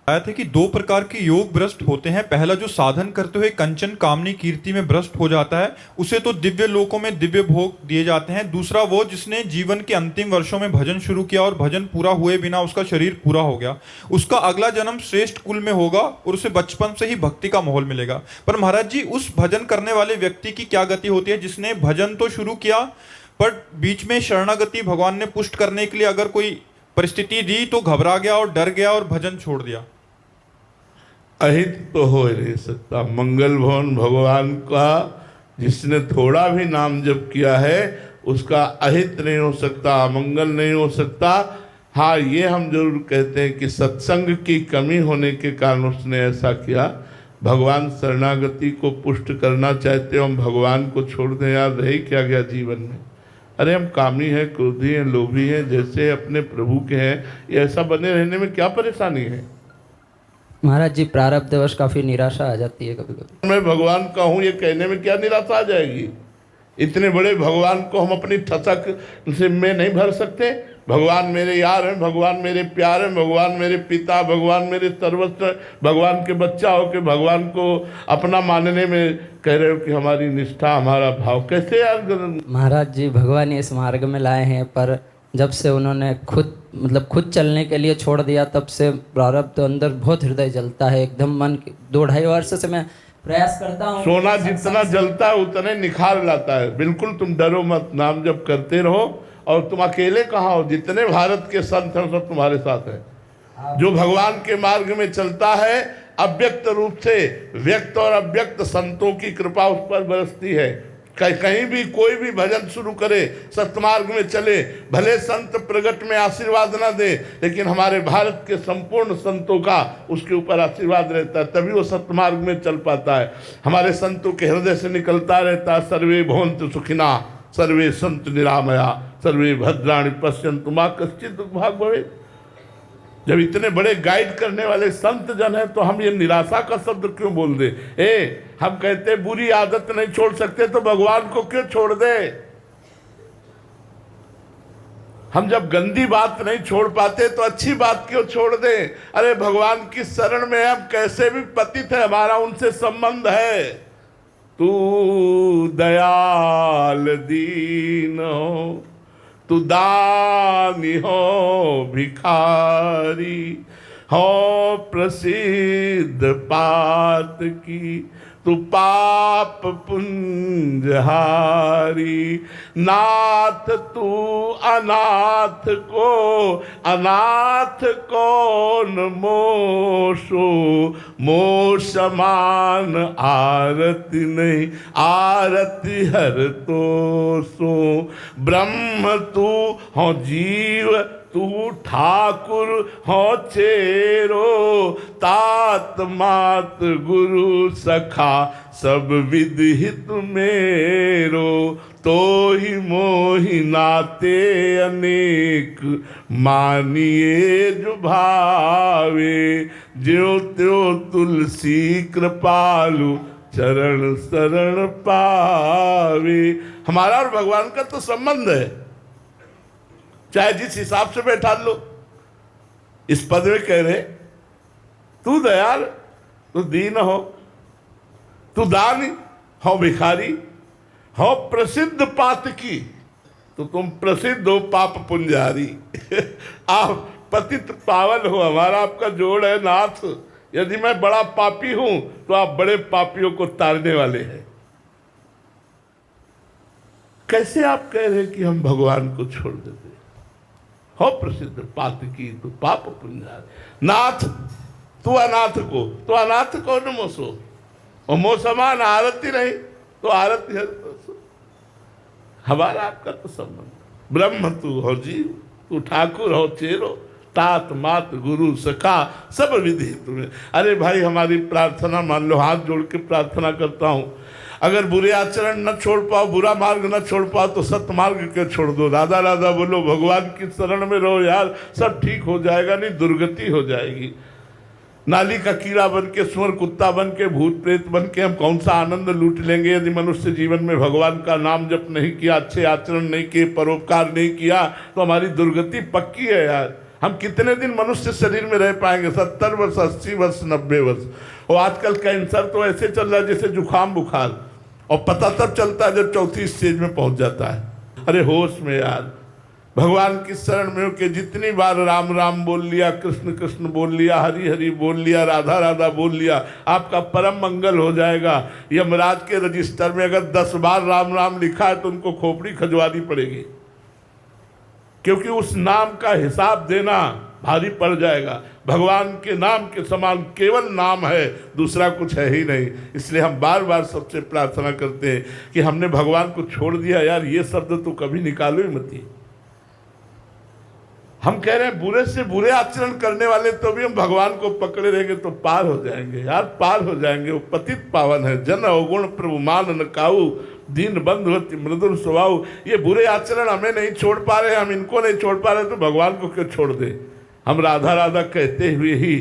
आया था कि दो प्रकार के योग भ्रष्ट होते हैं। पहला जो साधन करते हुए कंचन कामनी कीर्ति में भ्रष्ट हो जाता है, उसे तो दिव्य लोकों में दिव्य भोग दिए जाते हैं। दूसरा वो जिसने जीवन के अंतिम वर्षों में भजन शुरू किया और भजन पूरा हुए बिना उसका शरीर पूरा हो गया, उसका अगला जन्म श्रेष्ठ कुल में होगा और उसे बचपन से ही भक्ति का माहौल मिलेगा। पर महाराज जी, उस भजन करने वाले व्यक्ति की क्या गति होती है जिसने भजन तो शुरू किया पर बीच में शरणागति भगवान ने पुष्ट करने के लिए अगर कोई परिस्थिति दी तो घबरा गया और डर गया और भजन छोड़ दिया? अहित तो हो ही नहीं सकता। मंगल भवन भगवान का जिसने थोड़ा भी नाम जप किया है उसका अहित नहीं हो सकता, अमंगल नहीं हो सकता। हाँ, ये हम जरूर कहते हैं कि सत्संग की कमी होने के कारण उसने ऐसा किया। भगवान शरणागति को पुष्ट करना चाहते हो, हम भगवान को छोड़ दें यार, रह क्या गया जीवन में? अरे हम कामी हैं, क्रोधी हैं, लोभी हैं, जैसे अपने प्रभु के हैं, ये ऐसा बने रहने में क्या परेशानी है? महाराज जी, प्रारब्धवश काफी निराशा आ जाती है कभी कभी। मैं भगवान का हूँ ये कहने में क्या निराशा आ जाएगी? इतने बड़े भगवान को हम अपनी ठसक से में नहीं भर सकते। भगवान मेरे यार हैं, भगवान मेरे प्यार हैं, भगवान मेरे पिता, भगवान मेरे सर्वस्व, भगवान के बच्चा हो के भगवान को अपना मानने में कह रहे हो कि हमारी निष्ठा, हमारा भाव कैसे यार? महाराज जी, भगवान इस मार्ग में लाए हैं, पर जब से उन्होंने खुद चलने के लिए छोड़ दिया तब से प्रारब्ध तो अंदर बहुत हृदय जलता है एकदम। मन 2-2.5 वर्ष से मैं प्रयास करता हूँ। सोना जितना जलता है उतने निखार लाता है। बिल्कुल तुम डरो मत, नाम जप करते रहो। और तुम अकेले कहाँ हो? जितने भारत के संत हैं सब तुम्हारे साथ हैं। जो भगवान के मार्ग में चलता है, अव्यक्त रूप से व्यक्त और अव्यक्त संतों की कृपा उस पर बरसती है। कहीं भी कोई भी भजन शुरू करे, सत्मार्ग में चले, भले संत प्रगट में आशीर्वाद ना दे, लेकिन हमारे भारत के संपूर्ण संतों का उसके ऊपर आशीर्वाद रहता है, तभी वो सत्मार्ग में चल पाता है। हमारे संतों के हृदय से निकलता रहता है, सर्वे भवन्तु सुखिना, सर्वे सन्तु निरामया, सर्वे भद्राणि पश्यन्तु मा कश्चित् दुर्भाग् भवेत्। जब इतने बड़े गाइड करने वाले संत जन हैं तो हम ये निराशा का शब्द क्यों बोल दे? हम कहते बुरी आदत नहीं छोड़ सकते तो भगवान को क्यों छोड़ दे? हम जब गंदी बात नहीं छोड़ पाते तो अच्छी बात क्यों छोड़ दे? अरे भगवान की शरण में हम कैसे भी पतित है, हमारा उनसे संबंध है। तू दयाल दीन हो, तू दानी हो भिखारी, हो प्रसिद्ध पात की, तू पाप पुंजहारी। नाथ तू अनाथ को, अनाथ कौन मोशो, मोह समान आरती नहीं, आरती हर तो सो। ब्रह्म तू हो जीव, तू ठाकुर हो चेरो, तात मात गुरु सखा सब विदिहित मेरो। तो ही मोहि नाते अनेक, मानिए जो भावे, ज्यो त्यो तुलसी कृपालु, चरण शरण पावे। हमारा और भगवान का तो संबंध है, चाहे जिस हिसाब से बैठा लो। इस पद में कह रहे तू दयाल, तू दीन हो, तू दानी हो भिखारी, हो प्रसिद्ध पातकी, तो तुम प्रसिद्ध हो पाप पुंजारी। आप पतित पावन हो, हमारा आपका जोड़ है नाथ। यदि मैं बड़ा पापी हूं तो आप बड़े पापियों को तारने वाले हैं। कैसे आप कह रहे कि हम भगवान को छोड़ देते? हो प्रसिद्ध पातकी, तू पाप पुंजारी। नाथ तू अनाथ को, तो अनाथ को न मोसो, और मोह समान आरती नहीं तो आरती है। हमारा आपका तो संबंध। ब्रह्म तू हो जीव, तू ठाकुर हो चेरो, तात मात गुरु सखा सब विधि तुम्हें। अरे भाई, हमारी प्रार्थना मान लो, हाथ जोड़ के प्रार्थना करता हूँ, अगर बुरे आचरण न छोड़ पाओ, बुरा मार्ग न छोड़ पाओ तो सत्मार्ग के छोड़ दो। राधा राधा बोलो, भगवान की शरण में रहो यार, सब ठीक हो जाएगा, नहीं दुर्गति हो जाएगी। नाली का कीड़ा बन के, सुअर कुत्ता बन के, भूत प्रेत बन के हम कौन सा आनंद लूट लेंगे यदि मनुष्य जीवन में भगवान का नाम जप नहीं किया, अच्छे आचरण नहीं किए, परोपकार नहीं किया, तो हमारी दुर्गति पक्की है यार। हम कितने दिन मनुष्य शरीर में रह पाएंगे? 70 वर्ष, 80 वर्ष, 90 वर्ष। और आजकल कैंसर तो ऐसे चल रहा है जैसे जुकाम बुखार, और पता तब चलता है जब चौथी स्टेज में पहुंच जाता है। अरे होश में यार, भगवान की शरण में होके जितनी बार राम राम बोल लिया, कृष्ण कृष्ण बोल लिया, हरि हरि बोल लिया, राधा राधा बोल लिया, आपका परम मंगल हो जाएगा। यमराज के रजिस्टर में अगर 10 बार राम राम लिखा है तो उनको खोपड़ी खजवानी पड़ेगी, क्योंकि उस नाम का हिसाब देना भारी पड़ जाएगा। भगवान के नाम के समान केवल नाम है, दूसरा कुछ है ही नहीं। इसलिए हम बार बार सबसे प्रार्थना करते हैं कि हमने भगवान को छोड़ दिया यार, ये शब्द तो कभी निकालो ही मत। हम कह रहे हैं बुरे से बुरे आचरण करने वाले तो भी हम भगवान को पकड़े रहेंगे तो पार हो जाएंगे यार, पार हो जाएंगे। वो पतित पावन है, जन अवगुण प्रभु मान न काऊ, दीन बंधु अति मृदुल स्वभाव। ये बुरे आचरण हमें नहीं छोड़ पा रहे, हम इनको नहीं छोड़ पा रहे, तो भगवान को क्यों छोड़ दे? हम राधा राधा कहते हुए ही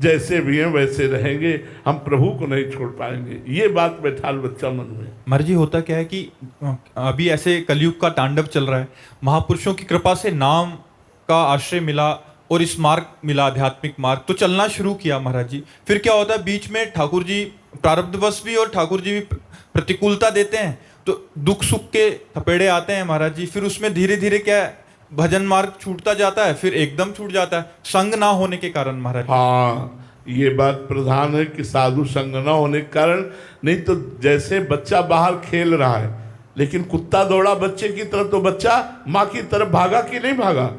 जैसे भी हैं वैसे रहेंगे, हम प्रभु को नहीं छोड़ पाएंगे। ये बात बैठाल बच्चा मन में। मर्जी होता क्या है कि अभी ऐसे कलयुग का तांडव चल रहा है, महापुरुषों की कृपा से नाम का आश्रय मिला और इस मार्ग मिला, आध्यात्मिक मार्ग, तो चलना शुरू किया महाराज जी। फिर क्या होता है, बीच में ठाकुर जी प्रारब्धवश भी और ठाकुर जी भी प्रतिकूलता देते हैं, तो दुख सुख के थपेड़े आते हैं महाराज जी। फिर उसमें धीरे धीरे क्या है, भजन मार्ग छूटता जाता है, फिर एकदम छूट जाता है संग ना होने के कारण महाराज। हाँ, ये बात प्रधान है कि साधु संग ना होने के कारण। नहीं तो जैसे बच्चा बाहर खेल रहा है, लेकिन कुत्ता दौड़ा बच्चे की तरफ, तो बच्चा माँ की तरफ भागा कि नहीं भागा?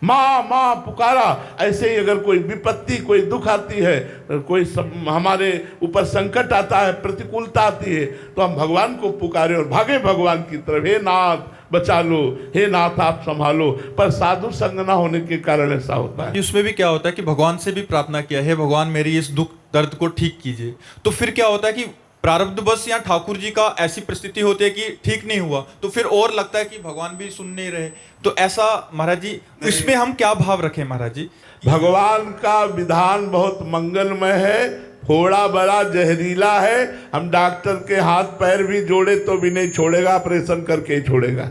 माँ माँ पुकारा। ऐसे ही अगर कोई विपत्ति, कोई दुख आती है, कोई हमारे ऊपर संकट आता है, प्रतिकूलता आती है, तो हम भगवान को पुकारे और भागे भगवान की तरफ, हे नाथ बचा लो, हे नाथ आप संभालो। पर साधु संग ना होने के कारण ऐसा होता है। उसमें भी क्या होता है कि भगवान से भी प्रार्थना किया, हे भगवान मेरी इस दुख दर्द को ठीक कीजिए, तो फिर क्या होता है कि प्रारब्धवश या ठाकुर जी का ऐसी परिस्थिति होती है कि ठीक नहीं हुआ, तो फिर और लगता है कि भगवान भी सुन नहीं रहे। तो ऐसा महाराज जी, इसमें हम क्या भाव रखें महाराज जी? भगवान का विधान बहुत मंगलमय है, थोड़ा बड़ा जहरीला है। हम डॉक्टर के हाथ पैर भी जोड़े तो भी नहीं छोड़ेगा, ऑपरेशन करके ही छोड़ेगा।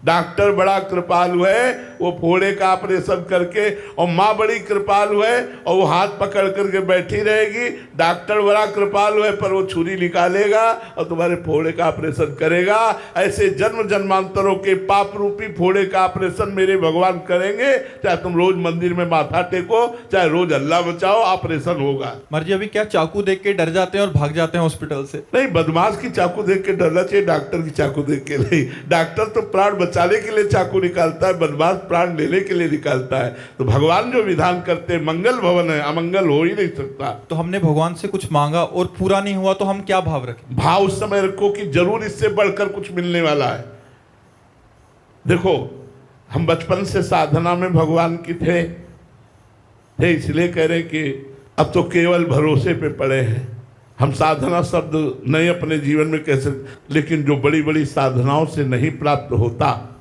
डॉक्टर बड़ा कृपालु है, वो फोड़े का ऑपरेशन करके, और माँ बड़ी कृपालु है और वो हाथ पकड़ करके बैठी रहेगी। डॉक्टर बड़ा कृपालु है, पर वो छुरी निकालेगा और तुम्हारे फोड़े का ऑपरेशन करेगा। ऐसे जन्म जन्मांतरों के पाप रूपी फोड़े का ऑपरेशन मेरे भगवान करेंगे। चाहे तुम रोज मंदिर में माथा टेको, चाहे रोज अल्लाह बचाओ, ऑपरेशन होगा। मर्जी अभी क्या चाकू देख के डर जाते हैं और भाग जाते हैं हॉस्पिटल से? नहीं, बदमाश की चाकू देख के डरना चाहिए, डॉक्टर की चाकू देख के नहीं। डॉक्टर तो प्राण बचाने के लिए चाकू निकालता है, बदमाश प्राण लेने के लिए निकालता है। तो भगवान जो विधान करते हैं मंगल भवन है, अमंगल हो ही नहीं सकता। तो हमने भगवान से कुछ मांगा और पूरा नहीं हुआ, तो हम क्या भाव रखें? भाव उस समय रखो कि जरूर इससे बढ़कर कुछ मिलने वाला है। देखो, हम बचपन से साधना में भगवान की थे, इसलिए कह रहे कि अब तो केवल भरोसे पे पड़े हैं। हम साधना शब्द नहीं अपने जीवन में कह सकते, लेकिन जो बड़ी बड़ी साधनाओं से नहीं प्राप्त होता,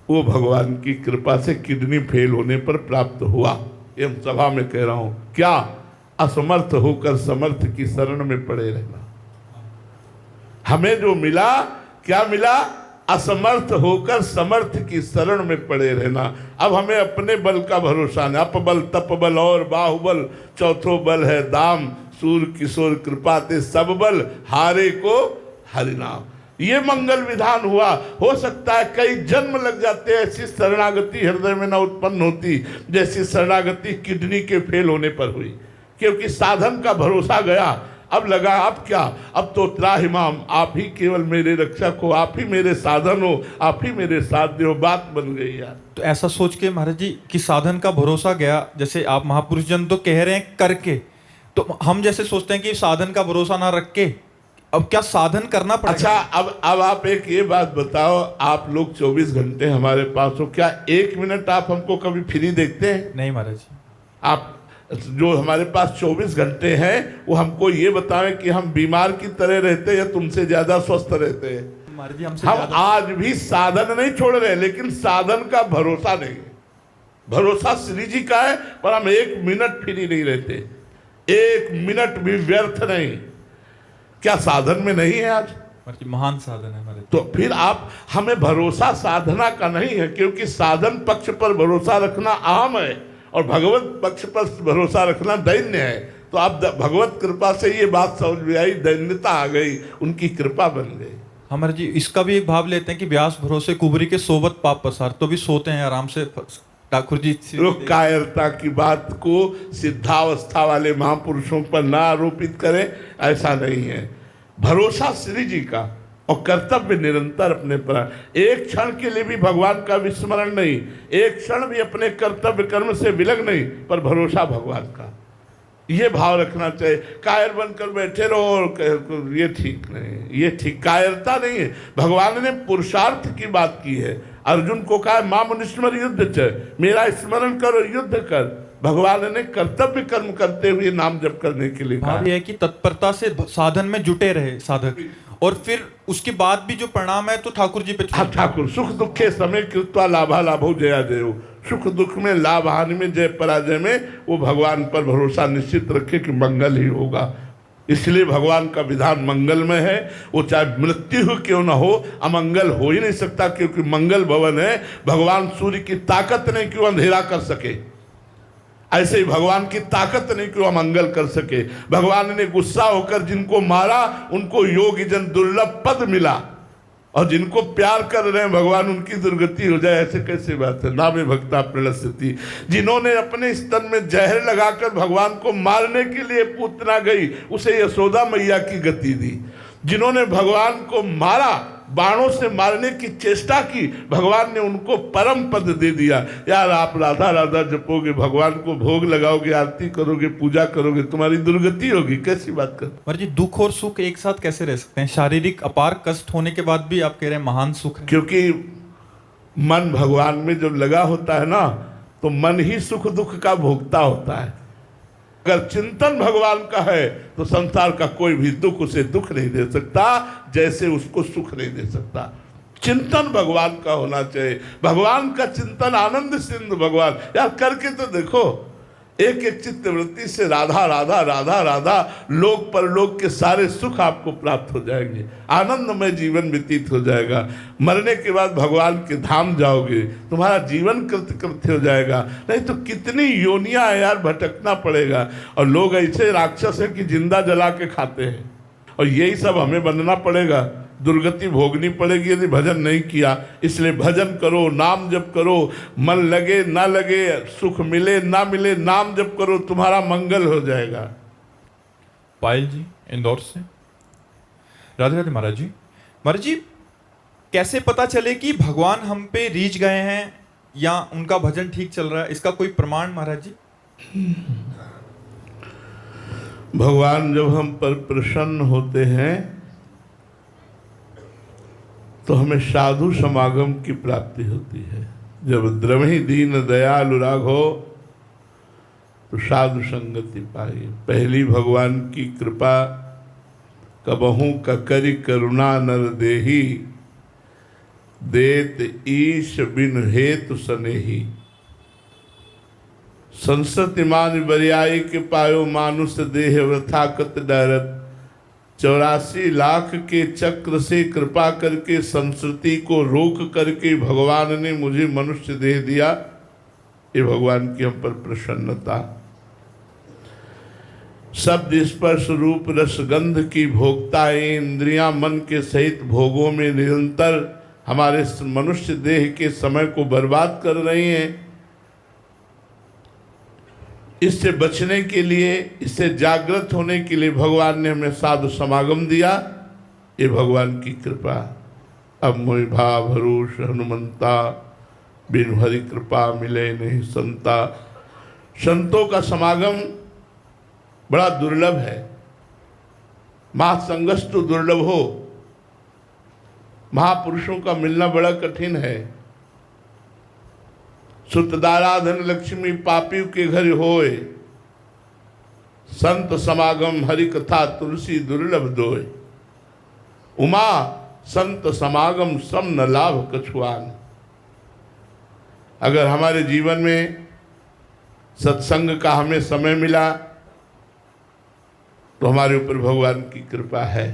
वो भगवान की कृपा से किडनी फेल होने पर प्राप्त हुआ। ये हम सभा में कह रहा हूं। क्या? असमर्थ होकर समर्थ की शरण में पड़े रहना। हमें जो मिला, क्या मिला? असमर्थ होकर समर्थ की शरण में पड़े रहना। अब हमें अपने बल का भरोसा नहीं। अपबल तपबल और बाहुबल, चौथो बल है दाम, सूर किशोर कृपा ते सब बल, हारे को हरिनाम। ये मंगल विधान हुआ। हो सकता है कई जन्म लग जाते हैं, ऐसी शरणागति हृदय में न उत्पन्न होती जैसी शरणागति किडनी के फेल होने पर हुई, क्योंकि साधन का भरोसा गया। अब लगा अब क्या, अब तो त्राहिमाम, आप ही केवल मेरे रक्षक हो, आप ही मेरे साधन हो, आप ही मेरे साध्य हो। बात बन गई यार। तो ऐसा सोच के महाराज जी कि साधन का भरोसा गया, जैसे आप महापुरुष जन तो कह रहे हैं करके, तो हम जैसे सोचते हैं कि साधन का भरोसा ना रख के अब क्या साधन करना पड़ेगा? अच्छा, अब आप एक ये बात बताओ, आप लोग 24 घंटे हमारे पास हो, क्या 1 मिनट आप हमको कभी फ्री देखते हैं? नहीं महाराज जी। आप जो हमारे पास 24 घंटे हैं, वो हमको ये बताएं कि हम बीमार की तरह रहते हैं या तुमसे ज्यादा स्वस्थ रहते हैं? महाराज जी हमसे हम आज भी साधन नहीं छोड़ रहे, लेकिन साधन का भरोसा नहीं। भरोसा श्री जी का है, पर हम 1 मिनट फ्री नहीं रहते, 1 मिनट भी व्यर्थ नहीं। क्या साधन में नहीं है आज? महान साधन है हमारे। तो फिर आप, हमें भरोसा साधना का नहीं है, क्योंकि साधन पक्ष पर भरोसा रखना आम है और भगवत पक्ष पर भरोसा रखना दैन्य है। तो आप भगवत कृपा से ये बात समझ में आई, दैन्यता आ गई, उनकी कृपा बन गई। हमारे जी इसका भी एक भाव लेते हैं कि व्यास भरोसे कुबरी के सोबत पाप पसार, तो भी सोते हैं आराम से ठाकुर जी। लोग कायरता की बात को सिद्धावस्था वाले महापुरुषों पर ना आरोपित करें, ऐसा नहीं है। भरोसा श्री जी का और कर्तव्य निरंतर अपने पर, एक क्षण के लिए भी भगवान का विस्मरण नहीं, एक क्षण भी अपने कर्तव्य कर्म से विलग नहीं, पर भरोसा भगवान का, ये भाव रखना चाहिए। कायर बनकर बैठे रहो और ये ठीक नहीं, ये ठीक कायरता नहीं है। भगवान ने पुरुषार्थ की बात की है, अर्जुन को कहा मां मनुष्मर युद्ध च, मेरा स्मरण करो, युद्ध कर। भगवान ने कर्तव्य कर्म करते हुए नाम जप करने के लिए कहा। भाव यह है कि तत्परता से साधन में जुटे रहे साधक, और फिर उसके बाद भी जो परिणाम है तो ठाकुर जी पे। हाँ ठाकुर, सुख दुखे समय कृत्वा लाभा लाभो जया जयो, सुख दुख में, लाभ हानि में, जय पराजय में, वो भगवान पर भरोसा निश्चित रखे कि मंगल ही होगा। इसलिए भगवान का विधान मंगलमय है। वो चाहे मृत्यु क्यों न हो, अमंगल हो ही नहीं सकता, क्योंकि मंगल भवन है। भगवान सूर्य की ताकत नहीं क्यों अंधेरा कर सके, ऐसे ही भगवान की ताकत नहीं क्यों अमंगल कर सके। भगवान ने गुस्सा होकर जिनको मारा उनको योगी जन दुर्लभ पद मिला, और जिनको प्यार कर रहे हैं भगवान उनकी दुर्गति हो जाए, ऐसे कैसे बात है। नामे भक्ता प्रणश्यति। जिन्होंने अपने स्तन में जहर लगाकर भगवान को मारने के लिए पूतना गई, उसे यशोदा मैया की गति दी। जिन्होंने भगवान को मारा, बाणों से मारने की चेष्टा की, भगवान ने उनको परम पद दे दिया। यार आप राधा राधा जपोगे, भगवान को भोग लगाओगे, आरती करोगे, पूजा करोगे, तुम्हारी दुर्गति होगी, कैसी बात कर। जी दुख और सुख एक साथ कैसे रह सकते हैं? शारीरिक अपार कष्ट होने के बाद भी आप कह रहे हैं महान सुख है। क्योंकि मन भगवान में जब लगा होता है ना, तो मन ही सुख दुख का भोगता होता है। अगर चिंतन भगवान का है तो संसार का कोई भी दुख उसे दुख नहीं दे सकता, जैसे उसको सुख नहीं दे सकता। चिंतन भगवान का होना चाहिए, भगवान का चिंतन, आनंद सिंधु भगवान। यार करके तो देखो, एक एक चित्त वृत्ति से राधा राधा राधा राधा, लोक परलोक के सारे सुख आपको प्राप्त हो जाएंगे, आनंदमय जीवन व्यतीत हो जाएगा। मरने के बाद भगवान के धाम जाओगे, तुम्हारा जीवन कृत्य हो जाएगा। नहीं तो कितनी योनियां है यार, भटकना पड़ेगा। और लोग ऐसे राक्षस हैं कि जिंदा जला के खाते हैं, और यही सब हमें बनना पड़ेगा, दुर्गति भोगनी पड़ेगी यदि भजन नहीं किया। इसलिए भजन करो, नाम जप करो, मन लगे ना लगे, सुख मिले ना मिले, नाम जप करो, तुम्हारा मंगल हो जाएगा। पायल जी इंदौर से। राधे राधे महाराज जी। महाराज जी कैसे पता चले कि भगवान हम पे रीझ गए हैं या उनका भजन ठीक चल रहा है, इसका कोई प्रमाण महाराज जी? भगवान जब हम पर प्रसन्न होते हैं तो हमें साधु समागम की प्राप्ति होती है। जब द्रवहि दीन दयालु राघो तो साधु संगति पाई। पहली भगवान की कृपा, कबहू ककरि करुणा नर देही, देत ईश बिन हेतु सनेही। संसति मान बरियाई के पायो, मानुष देह वृथा कत डरत। 84 लाख के चक्र से कृपा करके संस्कृति को रोक करके भगवान ने मुझे मनुष्य देह दिया। ये भगवान की हम पर प्रसन्नता। शब्द स्पर्श रूप रस गंध की भोक्ता, इंद्रियां मन के सहित भोगों में निरंतर हमारे मनुष्य देह के समय को बर्बाद कर रही हैं। इससे बचने के लिए, इससे जागृत होने के लिए भगवान ने हमें साधु समागम दिया। ये भगवान की कृपा। अब मोहि भाव भरोस हनुमंता, बिन हरि कृपा मिले नहीं संता। संतों का समागम बड़ा दुर्लभ है। महासंगस्तु दुर्लभ हो, महापुरुषों का मिलना बड़ा कठिन है। सुतदाराधन लक्ष्मी पापियों के घर होए, संत समागम हरि कथा तुलसी दुर्लभ दोय। उमा संत समागम सम न लाभ कछुआन। अगर हमारे जीवन में सत्संग का हमें समय मिला तो हमारे ऊपर भगवान की कृपा है।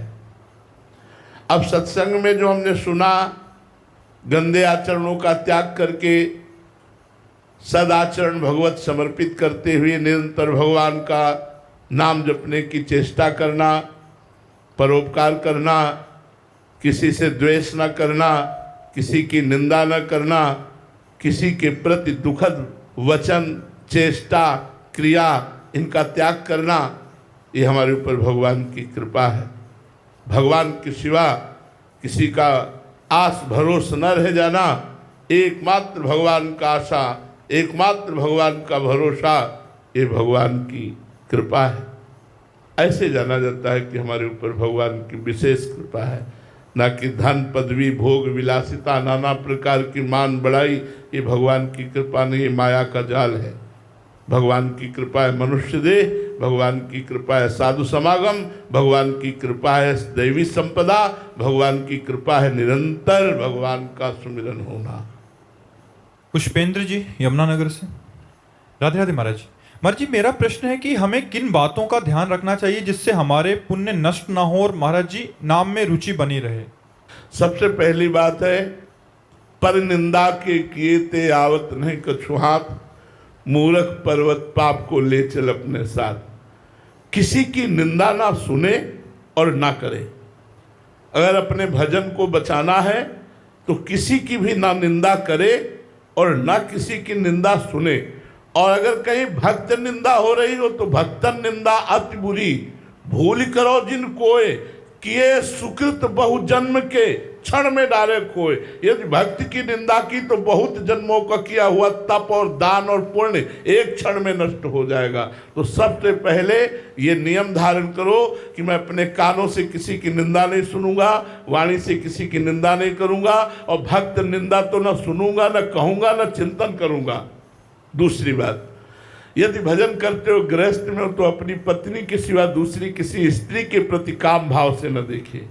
अब सत्संग में जो हमने सुना, गंदे आचरणों का त्याग करके सदाचरण भगवत समर्पित करते हुए निरंतर भगवान का नाम जपने की चेष्टा करना, परोपकार करना, किसी से द्वेष न करना, किसी की निंदा न करना, किसी के प्रति दुखद वचन, चेष्टा, क्रिया इनका त्याग करना, ये हमारे ऊपर भगवान की कृपा है। भगवान के सिवा किसी का आस भरोसा न रह जाना, एकमात्र भगवान का आशा, एकमात्र भगवान का भरोसा, ये भगवान की कृपा है। ऐसे जाना जाता है कि हमारे ऊपर भगवान की विशेष कृपा है, ना कि धन, पदवी, भोग, विलासिता, नाना प्रकार की मान बढ़ाई, ये भगवान की कृपा नहीं, माया का जाल है। भगवान की कृपा है मनुष्य देह, भगवान की कृपा है साधु समागम, भगवान की कृपा है दैवी संपदा, भगवान की कृपा है निरंतर भगवान का सुमिरन होना। पुष्पेंद्र जी यमुनानगर से। राधे राधे महाराज। महाराज जी, मेरा प्रश्न है कि हमें किन बातों का ध्यान रखना चाहिए जिससे हमारे पुण्य नष्ट ना हो और महाराज जी नाम में रुचि बनी रहे। सबसे पहली बात है, पर निंदा के किए ते आवत नहीं कछु हाथ, मूर्ख पर्वत पाप को ले चल अपने साथ। किसी की निंदा ना सुने और ना करे। अगर अपने भजन को बचाना है तो किसी की भी ना निंदा करे और ना किसी की निंदा सुने। और अगर कहीं भक्त निंदा हो रही हो तो भक्तन निंदा अति बुरी, भूल करो जिन कोय, किए सुकृत बहु जन्म के, क्षण में डाले खोए। यदि भक्त की निंदा की तो बहुत जन्मों का किया हुआ तप और दान और पुण्य एक क्षण में नष्ट हो जाएगा। तो सबसे पहले ये नियम धारण करो कि मैं अपने कानों से किसी की निंदा नहीं सुनूंगा, वाणी से किसी की निंदा नहीं करूंगा, और भक्त निंदा तो न सुनूंगा, न कहूंगा, न चिंतन करूंगा। दूसरी बात, यदि भजन करते हो, गृहस्थ में हो, तो अपनी पत्नी के सिवा दूसरी किसी स्त्री के प्रति काम भाव से न देखिए।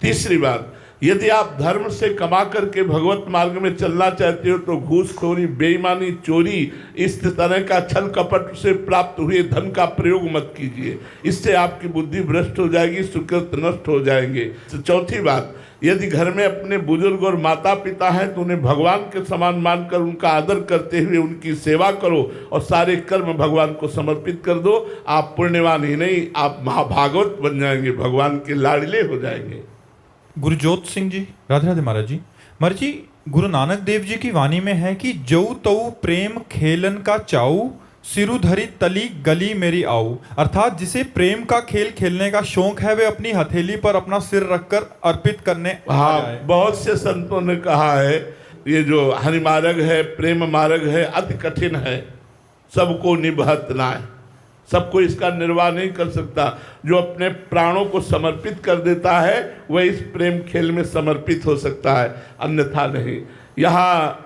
तीसरी बात, यदि आप धर्म से कमा करके भगवत मार्ग में चलना चाहते हो तो घूसखोरी, बेईमानी, चोरी, इस तरह का छल कपट से प्राप्त हुए धन का प्रयोग मत कीजिए। इससे आपकी बुद्धि भ्रष्ट हो जाएगी, सुकृत नष्ट हो जाएंगे। तो चौथी बात, यदि घर में अपने बुजुर्ग और माता पिता हैं तो उन्हें भगवान के समान मानकर उनका आदर करते हुए उनकी सेवा करो और सारे कर्म भगवान को समर्पित कर दो। आप पुण्यवान ही नहीं, आप महाभागवत बन जाएंगे, भगवान के लाडले हो जाएंगे। गुरुजोत सिंह जी। राधे राधे महाराज जी। महाराज जी, गुरु नानक देव जी की वाणी में है कि जऊ तऊ प्रेम खेलन का चाऊ, सिरु धरी तली गली मेरी आऊ। अर्थात जिसे प्रेम का खेल खेलने का शौक है वे अपनी हथेली पर अपना सिर रखकर अर्पित करने। हाँ, बहुत से संतों ने कहा है ये जो हरि मार्ग है, प्रेम मार्ग है, अति कठिन है, सबको निभत ना है, सबको इसका निर्वाह नहीं कर सकता। जो अपने प्राणों को समर्पित कर देता है वह इस प्रेम खेल में समर्पित हो सकता है, अन्यथा नहीं। यहाँ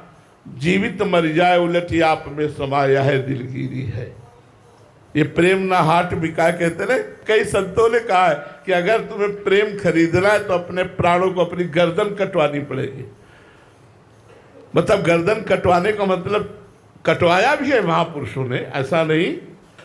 जीवित मर जाए उलट आप में समाया है दिलगिरी है। ये प्रेम ना हाट बिकाए कहते ना। कई संतों ने कहा है कि अगर तुम्हें प्रेम खरीदना है तो अपने प्राणों को अपनी गर्दन कटवानी पड़ेगी। मतलब गर्दन कटवाने का मतलब कटवाया भी है महापुरुषों ने, ऐसा नहीं।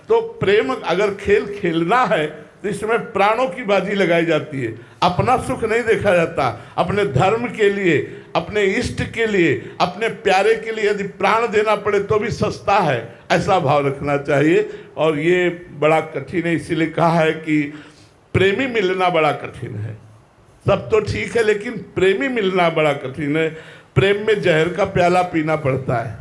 तो प्रेम अगर खेल खेलना है तो इसमें प्राणों की बाजी लगाई जाती है। अपना सुख नहीं देखा जाता, अपने धर्म के लिए, अपने इष्ट के लिए, अपने प्यारे के लिए यदि प्राण देना पड़े तो भी सस्ता है, ऐसा भाव रखना चाहिए। और ये बड़ा कठिन है, इसीलिए कहा है कि प्रेमी मिलना बड़ा कठिन है। सब तो ठीक है लेकिन प्रेमी मिलना बड़ा कठिन है। प्रेम में जहर का प्याला पीना पड़ता है।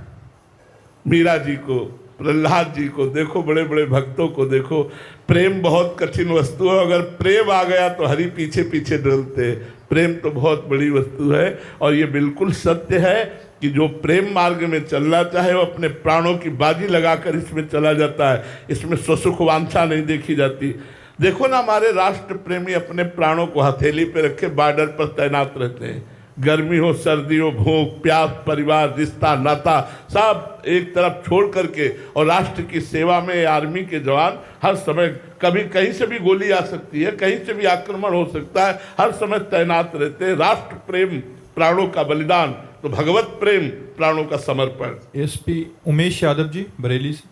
मीरा जी को, प्रहलाद जी को देखो, बड़े बड़े भक्तों को देखो। प्रेम बहुत कठिन वस्तु है। अगर प्रेम आ गया तो हरि पीछे पीछे डरते। प्रेम तो बहुत बड़ी वस्तु है और ये बिल्कुल सत्य है कि जो प्रेम मार्ग में चलना चाहे वो अपने प्राणों की बाजी लगाकर इसमें चला जाता है। इसमें स्वसुख वांछा नहीं देखी जाती। देखो ना, हमारे राष्ट्र प्रेमी अपने प्राणों को हथेली पे रखे बॉर्डर पर तैनात रहते हैं। गर्मी हो, सर्दी हो, भूख प्यास, परिवार, रिश्ता, नाता सब एक तरफ छोड़ करके, और राष्ट्र की सेवा में आर्मी के जवान हर समय, कभी कहीं से भी गोली आ सकती है, कहीं से भी आक्रमण हो सकता है, हर समय तैनात रहते हैं। राष्ट्र प्रेम, प्राणों का बलिदान, तो भगवत प्रेम, प्राणों का समर्पण। एसपी उमेश यादव जी बरेली से।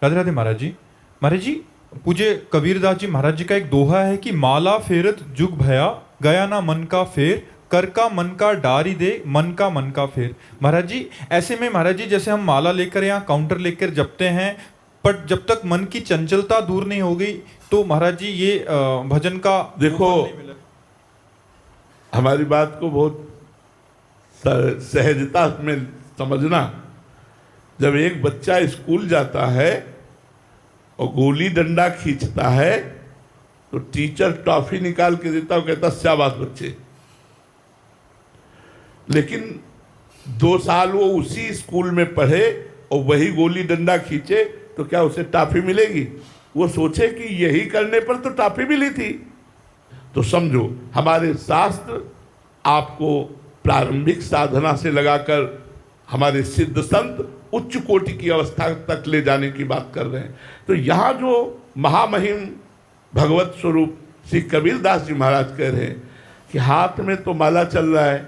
राधे राधे महाराज जी। महाराज जी, पूज्य कबीरदास जी महाराज जी का एक दोहा है कि माला फेरत जुग भया, गया ना मन का फेर, कर का मन का डारी दे, मन का फेर। महाराज जी, ऐसे में महाराज जी जैसे हम माला लेकर या काउंटर लेकर जपते हैं, पर जब तक मन की चंचलता दूर नहीं हो गई तो महाराज जी ये भजन का देखो, हमारी बात को बहुत सहजता में समझना। जब एक बच्चा स्कूल जाता है और गोली डंडा खींचता है तो टीचर टॉफी निकाल के देता है, कहता शाबाश बच्चे। लेकिन 2 साल वो उसी स्कूल में पढ़े और वही गोली डंडा खींचे तो क्या उसे टॉफी मिलेगी? वो सोचे कि यही करने पर तो टॉफी मिली थी। तो समझो, हमारे शास्त्र आपको प्रारंभिक साधना से लगाकर हमारे सिद्ध संत उच्च कोटि की अवस्था तक ले जाने की बात कर रहे हैं। तो यहाँ जो महामहिम भगवत स्वरूप श्री कबीरदास जी महाराज कह रहे हैं कि हाथ में तो माला चल रहा है,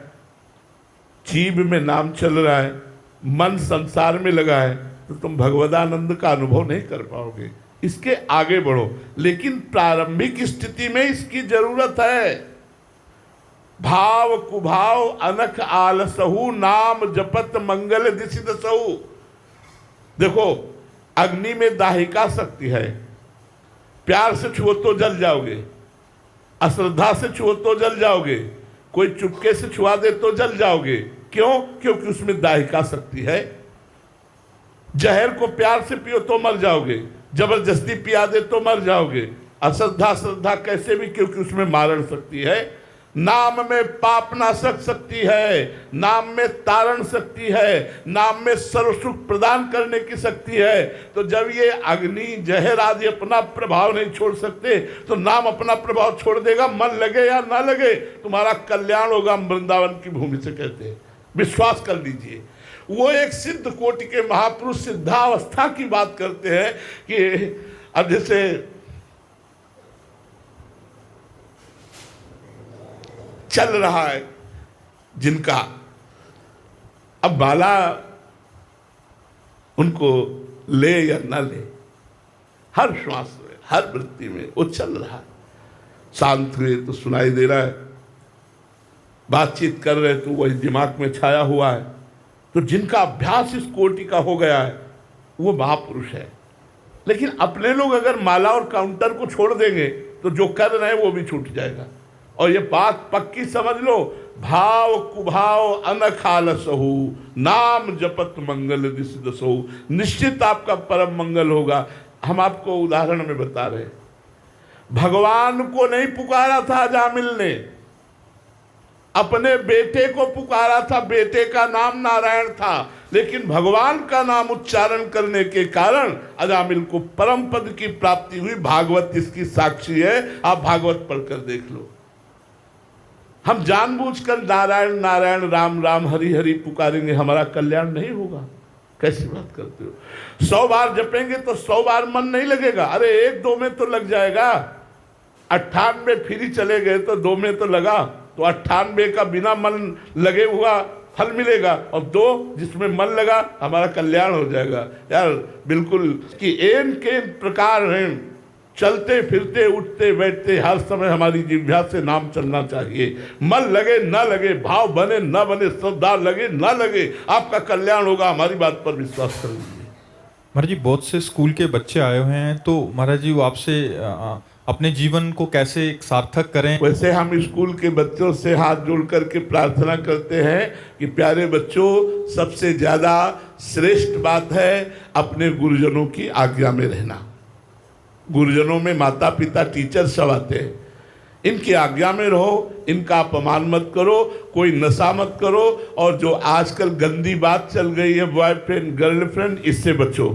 जीभ में नाम चल रहा है, मन संसार में लगा है, तो तुम भगवदानंद का अनुभव नहीं कर पाओगे। इसके आगे बढ़ो, लेकिन प्रारंभिक स्थिति में इसकी जरूरत है। भाव कुभाव अनख आलसहु, नाम जपत मंगल दिशि दसहु। देखो, अग्नि में दाहिका शक्ति है। प्यार से छुओ तो जल जाओगे, अश्रद्धा से छुओ तो जल जाओगे, कोई चुपके से छुआ दे तो जल जाओगे। क्यों? क्योंकि उसमें दाहिका शक्ति है। जहर को प्यार से पियो तो मर जाओगे, जबरदस्ती पिया दे तो मर जाओगे। अश्रद्धा श्रद्धा कैसे भी, क्योंकि उसमें मारण शक्ति है। नाम में पाप नाशक शक्ति है, नाम में तारण शक्ति है, नाम में सर्व सुख प्रदान करने की शक्ति है। तो जब ये अग्नि जहर आदि अपना प्रभाव नहीं छोड़ सकते तो नाम अपना प्रभाव छोड़ देगा। मन लगे या ना लगे, तुम्हारा कल्याण होगा। हम वृंदावन की भूमि से कहते हैं, विश्वास कर लीजिए। वो एक सिद्ध कोटि के महापुरुष सिद्धावस्था की बात करते हैं कि अब जैसे चल रहा है जिनका, अब माला उनको ले या ना ले, हर श्वास में, हर वृत्ति में वो चल रहा है। शांत हुए तो सुनाई दे रहा है, बातचीत कर रहे तो वही दिमाग में छाया हुआ है। तो जिनका अभ्यास इस कोटि का हो गया है वो महापुरुष है। लेकिन अपने लोग अगर माला और काउंटर को छोड़ देंगे तो जो कर रहे हैं वो भी छूट जाएगा। और ये बात पक्की समझ लो, भाव कुभाव अनख आलसहु, नाम जपत मंगल दिशि दसहु। निश्चित आपका परम मंगल होगा। हम आपको उदाहरण में बता रहे हैं, भगवान को नहीं पुकारा था अजामिल ने, अपने बेटे को पुकारा था। बेटे का नाम नारायण था, लेकिन भगवान का नाम उच्चारण करने के कारण अजामिल को परम पद की प्राप्ति हुई। भागवत इसकी साक्षी है, आप भागवत पढ़कर देख लो। हम जानबूझकर नारायण नारायण राम राम हरि हरि पुकारेंगे, हमारा कल्याण नहीं होगा। कैसी बात करते हो? 100 बार जपेंगे तो 100 बार मन नहीं लगेगा। अरे 1-2 में तो लग जाएगा। 98 फिर ही चले गए तो 2 में तो लगा, तो 98 का बिना मन लगे हुआ फल मिलेगा, और 2 जिसमें मन लगा हमारा कल्याण हो जाएगा। यार बिल्कुल कि एन के प्रकार हैं, चलते फिरते उठते बैठते हर समय हमारी जिह्वा से नाम चलना चाहिए। मन लगे ना लगे, भाव बने ना बने, श्रद्धा लगे ना लगे, आपका कल्याण होगा। हमारी बात पर विश्वास कर लीजिए। महाराज जी, बहुत से स्कूल के बच्चे आए हुए हैं, तो महाराज जी वो आपसे अपने जीवन को कैसे सार्थक करें। वैसे हम स्कूल के बच्चों से हाथ जोड़ करके प्रार्थना करते हैं कि प्यारे बच्चों, सबसे ज्यादा श्रेष्ठ बात है अपने गुरुजनों की आज्ञा में रहना। गुरुजनों में माता पिता टीचर सब आते हैं, इनकी आज्ञा में रहो, इनका अपमान मत करो, कोई नशा मत करो, और जो आजकल गंदी बात चल गई है बॉयफ्रेंड गर्लफ्रेंड, इससे बचो।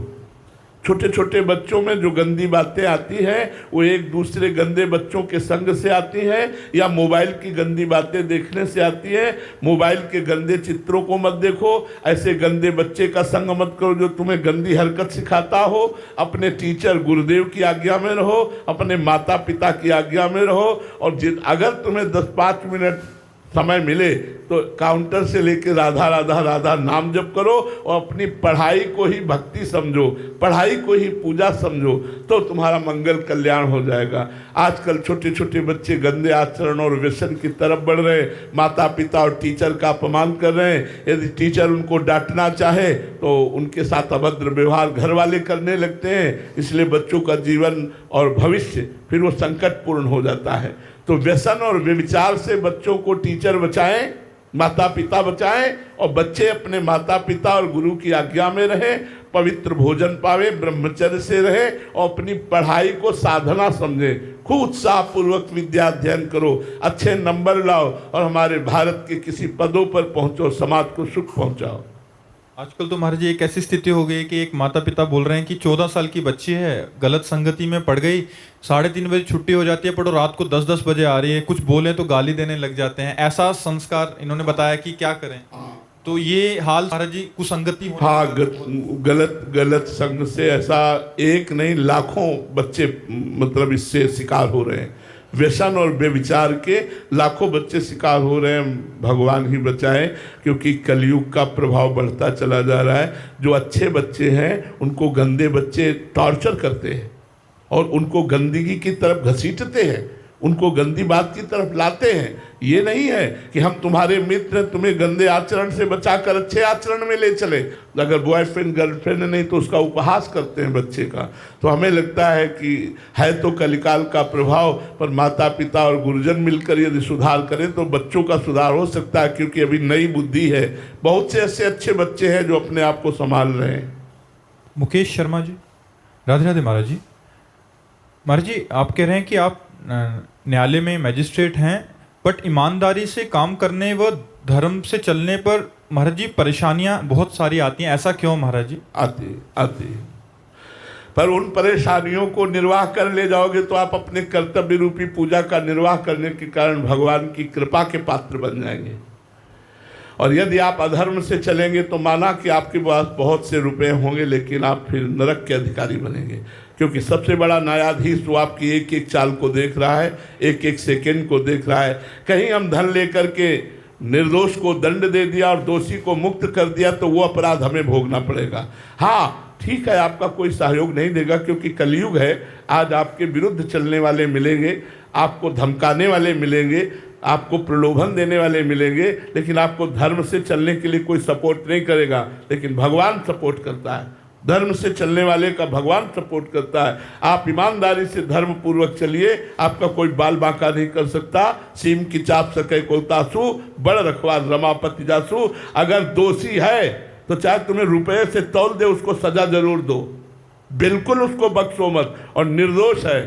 छोटे छोटे बच्चों में जो गंदी बातें आती हैं वो एक दूसरे गंदे बच्चों के संग से आती हैं, या मोबाइल की गंदी बातें देखने से आती हैं। मोबाइल के गंदे चित्रों को मत देखो, ऐसे गंदे बच्चे का संग मत करो जो तुम्हें गंदी हरकत सिखाता हो। अपने टीचर गुरुदेव की आज्ञा में रहो, अपने माता पिता की आज्ञा में रहो, और अगर तुम्हें 10-5 मिनट समय मिले तो काउंटर से लेके राधा राधा राधा नाम जप करो और अपनी पढ़ाई को ही भक्ति समझो, पढ़ाई को ही पूजा समझो, तो तुम्हारा मंगल कल्याण हो जाएगा। आजकल छोटे छोटे बच्चे गंदे आचरण और व्यसन की तरफ बढ़ रहे हैं, माता पिता और टीचर का अपमान कर रहे हैं। यदि टीचर उनको डांटना चाहे तो उनके साथ अभद्र व्यवहार घर वाले करने लगते हैं, इसलिए बच्चों का जीवन और भविष्य फिर वो संकटपूर्ण हो जाता है। तो व्यसन और व्यभिचार से बच्चों को टीचर बचाएं, माता पिता बचाएं, और बच्चे अपने माता पिता और गुरु की आज्ञा में रहें, पवित्र भोजन पावे, ब्रह्मचर्य से रहे और अपनी पढ़ाई को साधना समझें। खूब उत्साह पूर्वक विद्या अध्ययन करो, अच्छे नंबर लाओ और हमारे भारत के किसी पदों पर पहुंचो, समाज को सुख पहुंचाओ। आजकल तो महाराज जी एक ऐसी स्थिति हो गई कि एक माता पिता बोल रहे हैं कि 14 साल की बच्ची है, गलत संगति में पड़ गई, 3:30 बजे छुट्टी हो जाती है, पर वो रात को 10-10 बजे आ रही है, कुछ बोले तो गाली देने लग जाते हैं। ऐसा संस्कार इन्होंने बताया कि क्या करें। तो ये हाल महाराज जी कुसंगति हो। हाँ, गलत संग से ऐसा एक नहीं लाखों बच्चे मतलब इससे शिकार हो रहे हैं। व्यसन और व्यभिचार के लाखों बच्चे शिकार हो रहे हैं। भगवान ही बचाए, क्योंकि कलयुग का प्रभाव बढ़ता चला जा रहा है। जो अच्छे बच्चे हैं उनको गंदे बच्चे टॉर्चर करते हैं और उनको गंदगी की तरफ घसीटते हैं, उनको गंदी बात की तरफ लाते हैं। ये नहीं है कि हम तुम्हारे मित्र तुम्हें गंदे आचरण से बचाकर अच्छे आचरण में ले चले। अगर बॉयफ्रेंड गर्लफ्रेंड नहीं तो उसका उपहास करते हैं बच्चे का। तो हमें लगता है कि है तो कलिकाल का प्रभाव, पर माता पिता और गुरुजन मिलकर यदि सुधार करें तो बच्चों का सुधार हो सकता है, क्योंकि अभी नई बुद्धि है। बहुत से ऐसे अच्छे बच्चे हैं जो अपने आप को संभाल रहे हैं। मुकेश शर्मा जी, राधे राधे महाराज जी। महाराज जी, आप कह रहे हैं कि आप न्यायालय में मैजिस्ट्रेट हैं, बट ईमानदारी से काम करने व धर्म से चलने पर महाराज जी परेशानियां बहुत सारी आती हैं। ऐसा क्यों महाराज जी? आती पर उन परेशानियों को निर्वाह कर ले जाओगे तो आप अपने कर्तव्य रूपी पूजा का निर्वाह करने के कारण भगवान की कृपा के पात्र बन जाएंगे। और यदि आप अधर्म से चलेंगे तो माना कि आपके पास बहुत से रुपए होंगे, लेकिन आप फिर नरक के अधिकारी बनेंगे, क्योंकि सबसे बड़ा न्यायाधीश वो आपकी एक एक चाल को देख रहा है, एक एक सेकंड को देख रहा है। कहीं हम धन लेकर के निर्दोष को दंड दे दिया और दोषी को मुक्त कर दिया तो वो अपराध हमें भोगना पड़ेगा। हाँ ठीक है, आपका कोई सहयोग नहीं देगा, क्योंकि कलयुग है। आज आपके विरुद्ध चलने वाले मिलेंगे, आपको धमकाने वाले मिलेंगे, आपको प्रलोभन देने वाले मिलेंगे, लेकिन आपको धर्म से चलने के लिए कोई सपोर्ट नहीं करेगा। लेकिन भगवान सपोर्ट करता है, धर्म से चलने वाले का भगवान सपोर्ट करता है। आप ईमानदारी से धर्म पूर्वक चलिए, आपका कोई बाल बांका नहीं कर सकता। सीम की चाप सके को तासु, बड़ रखवार रमापति जासु। अगर दोषी है तो चाहे तुम्हें रुपये से तौल दे, उसको सजा जरूर दो, बिल्कुल उसको बख्शो मत। और निर्दोष है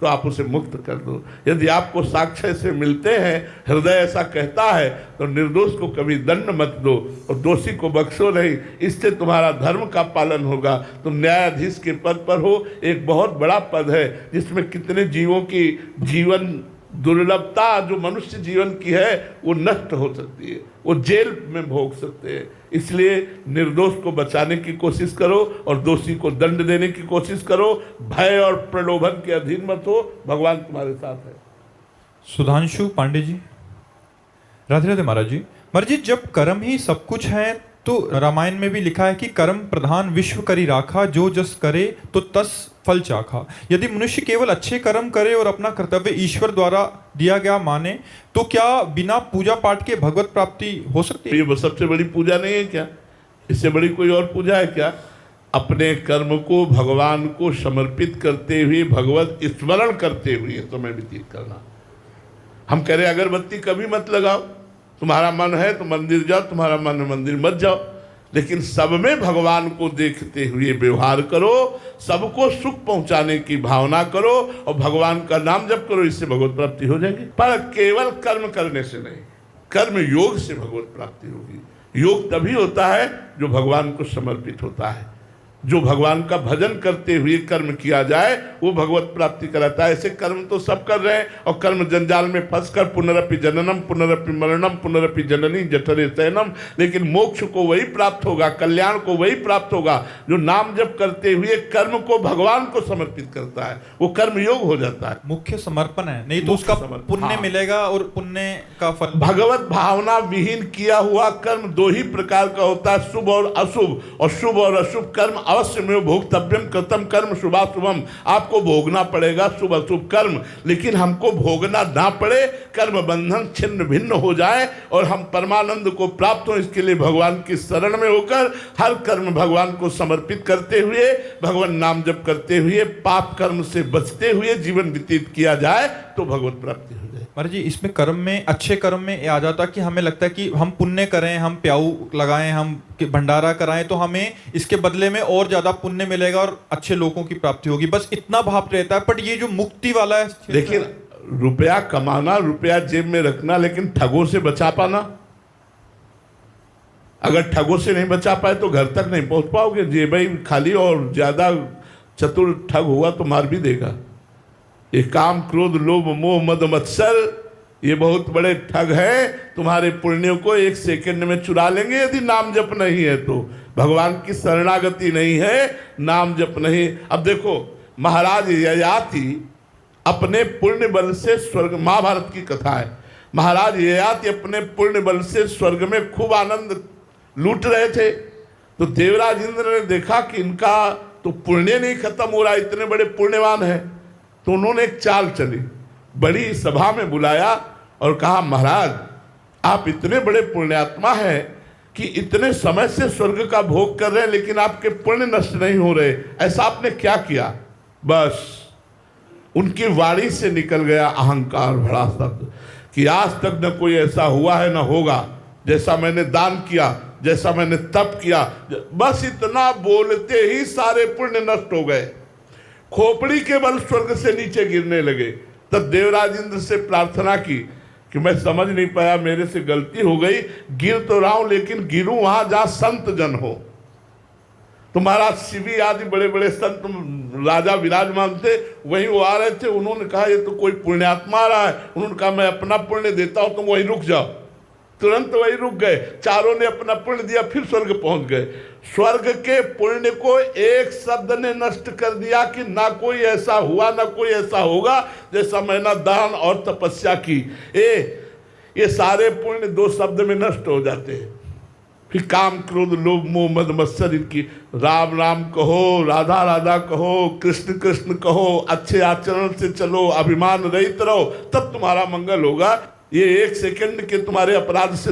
तो आप उसे मुक्त कर दो। यदि आपको साक्ष्य से मिलते हैं, हृदय ऐसा कहता है, तो निर्दोष को कभी दंड मत दो और दोषी को बख्शो नहीं। इससे तुम्हारा धर्म का पालन होगा। तुम न्यायाधीश के पद पर हो, एक बहुत बड़ा पद है जिसमें कितने जीवों की जीवन दुर्लभता जो मनुष्य जीवन की है वो नष्ट हो सकती है, वो जेल में भोग सकते हैं। इसलिए निर्दोष को बचाने की कोशिश करो और दोषी को दंड देने की कोशिश करो। भय और प्रलोभन के अधीन मत हो, भगवान तुम्हारे साथ है। सुधांशु पांडे जी, राधे राधे महाराज जी। महाराज जी, जब कर्म ही सब कुछ है तो रामायण में भी लिखा है कि कर्म प्रधान विश्व करी राखा, जो जस करे तो तस फल चाखा। यदि मनुष्य केवल अच्छे कर्म करे और अपना कर्तव्य ईश्वर द्वारा दिया गया माने, तो क्या बिना पूजा पाठ के भगवत प्राप्ति हो सकती है? ये सबसे बड़ी पूजा नहीं है क्या? इससे बड़ी कोई और पूजा है क्या? अपने कर्म को भगवान को समर्पित करते हुए, भगवत स्मरण करते हुए समय व्यतीत करना। हम कह रहे अगरबत्ती कभी मत लगाओ, तुम्हारा मन है तो मंदिर जाओ, तुम्हारा मन है मंदिर मत जाओ, लेकिन सब में भगवान को देखते हुए व्यवहार करो, सबको सुख पहुंचाने की भावना करो और भगवान का नाम जप करो। इससे भगवत प्राप्ति हो जाएगी। पर केवल कर्म करने से नहीं, कर्म योग से भगवत प्राप्ति होगी। योग तभी होता है जो भगवान को समर्पित होता है। जो भगवान का भजन करते हुए कर्म किया जाए वो भगवत प्राप्ति कराता है। ऐसे कर्म तो सब कर रहे हैं और कर्म जंजाल में फंसकर पुनरपि जननम पुनरपि मरणम पुनरपि जननी जठरे शयनम, लेकिन मोक्ष को वही प्राप्त होगा, कल्याण को वही प्राप्त होगा जो नाम जप करते हुए कर्म को भगवान को समर्पित करता है, वो कर्म योग हो जाता है। मुख्य समर्पण है, नहीं तो उसका पुण्य हाँ। मिलेगा और पुण्य का फल। भगवत भावना विहीन किया हुआ कर्म दो ही प्रकार का होता है, शुभ और अशुभ, और शुभ और अशुभ कर्म अवश्य में भोक्तव्यम कृतम कर्म शुभाशुभम, आपको भोगना पड़ेगा शुभ अशुभ कर्म, लेकिन हमको भोगना ना पड़े, कर्म बंधन छिन्न भिन्न हो जाए और हम परमानंद को प्राप्त हो, इसके लिए भगवान की शरण में होकर हर कर्म भगवान को समर्पित करते हुए, भगवान नाम जप करते हुए, पाप कर्म से बचते हुए जीवन व्यतीत किया जाए तो भगवत प्राप्ति हो जाए। महाराज जी, इसमें कर्म में, अच्छे कर्म में आ जाता कि हमें लगता है कि हम पुण्य करें, हम प्याऊ लगाएं, हम भंडारा कराएं तो हमें इसके बदले में और ज्यादा पुण्य मिलेगा और अच्छे लोगों की प्राप्ति होगी, बस इतना भाव रहता है। बट ये जो मुक्ति वाला है, लेकिन रुपया कमाना, रुपया जेब में रखना, लेकिन ठगों से बचा पाना, अगर ठगों से नहीं बचा पाए तो घर तक नहीं पहुंच पाओगे। जेब खाली और ज्यादा चतुर ठग हुआ तो मार भी देगा। ये काम क्रोध लोभ मोह मद मत्सर, ये बहुत बड़े ठग हैं, तुम्हारे पुण्यों को एक सेकंड में चुरा लेंगे यदि नाम जप नहीं है तो, भगवान की शरणागति नहीं है, नाम जप नहीं। अब देखो महाराज ययाति अपने पुण्य बल से स्वर्ग, महाभारत की कथा है, महाराज ययाति अपने पुण्य बल से स्वर्ग में खूब आनंद लूट रहे थे, तो देवराज इंद्र ने देखा कि इनका तो पुण्य नहीं खत्म हो रहा, इतने बड़े पुण्यवान हैं, तो उन्होंने एक चाल चली, बड़ी सभा में बुलाया और कहा महाराज आप इतने बड़े पुण्यात्मा हैं कि इतने समय से स्वर्ग का भोग कर रहे हैं लेकिन आपके पुण्य नष्ट नहीं हो रहे, ऐसा आपने क्या किया। बस उनकी वाणी से निकल गया अहंकार भरा शब्द कि आज तक न कोई ऐसा हुआ है न होगा, जैसा मैंने दान किया, जैसा मैंने तप किया। बस इतना बोलते ही सारे पुण्य नष्ट हो गए, खोपड़ी के बल स्वर्ग से नीचे गिरने लगे। तब देवराज इंद्र से प्रार्थना की कि मैं समझ नहीं पाया, मेरे से गलती हो गई, गिर तो रहा हूं लेकिन गिरूं वहां जहां संत जन हो। तो महाराज शिवी आदि बड़े बड़े संत राजा विराजमान थे, वहीं वो आ रहे थे, उन्होंने कहा ये तो कोई पुण्यात्मा आ रहा है, उन्होंने कहा मैं अपना पुण्य देता हूं, तुम वहीं रुक जाओ। तुरंत वही रुक गए, चारों ने अपना पुण्य दिया, फिर स्वर्ग पहुंच गए। स्वर्ग के पुण्य को एक शब्द ने नष्ट कर दिया कि ना कोई ऐसा हुआ ना कोई ऐसा होगा जैसा मैंने दान और तपस्या की। ये सारे पुण्य दो शब्द में नष्ट हो जाते हैं। फिर काम क्रोध लोभ मोह मद मत्सर, इनकी राम राम कहो, राधा राधा कहो, कृष्ण कृष्ण कहो, अच्छे आचरण से चलो, अभिमान रहित रहो, तब तुम्हारा मंगल होगा। ये एक सेकंड के तुम्हारे अपराध से